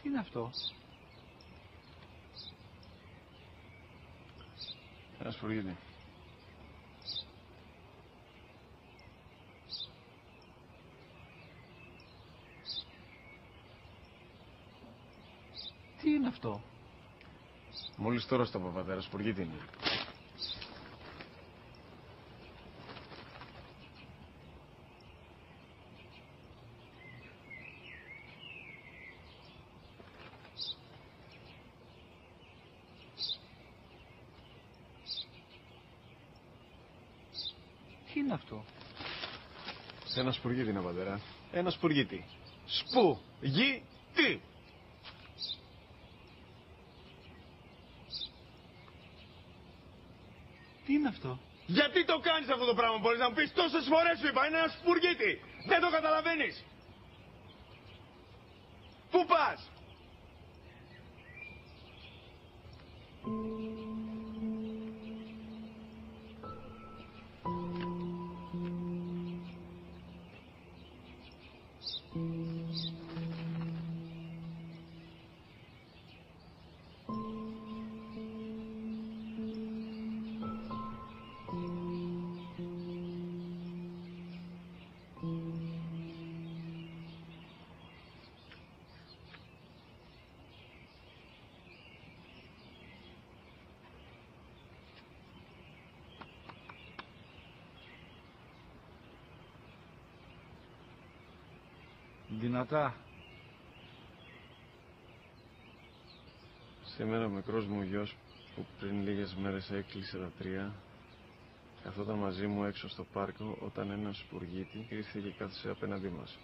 Τι είναι αυτό? Ένα σπουργίτη. Τι είναι αυτό? Μόλις τώρα στο παπατέρα, σπουργίτη είναι. Τι είναι αυτό? Ένα σπουργίτη είναι, πατέρα. Ένα σπουργίτη. Σπου-γι-τι. Τι είναι αυτό? Γιατί το κάνεις αυτό το πράγμα, μπορείς να μου πεις? Τόσες φορές σου είπα, είναι ένα σπουργίτη. Δεν το καταλαβαίνεις. Πού πας? Δυνατά. Σήμερα ο μικρός μου γιος που πριν λίγες μέρες έκλεισε τα 3 καθόταν μαζί μου έξω στο πάρκο όταν ένας σπουργίτη ήρθε και κάθισε απέναντί μας.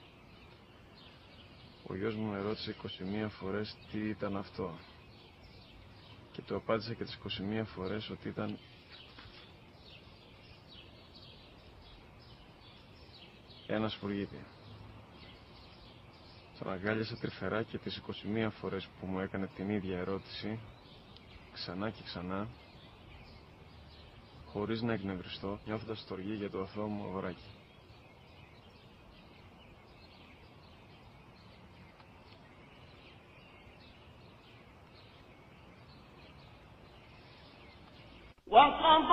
Ο γιος μου με ρώτησε 21 φορές τι ήταν αυτό και του απάντησα και τις 21 φορές ότι ήταν ένα σπουργίτη. Τον αγκάλιασα τρυφερά και τις 21 φορές που μου έκανε την ίδια ερώτηση, ξανά και ξανά, χωρίς να εκνευριστώ, νιώθοντας στοργή για το αθώο μου αγοράκι. واخفض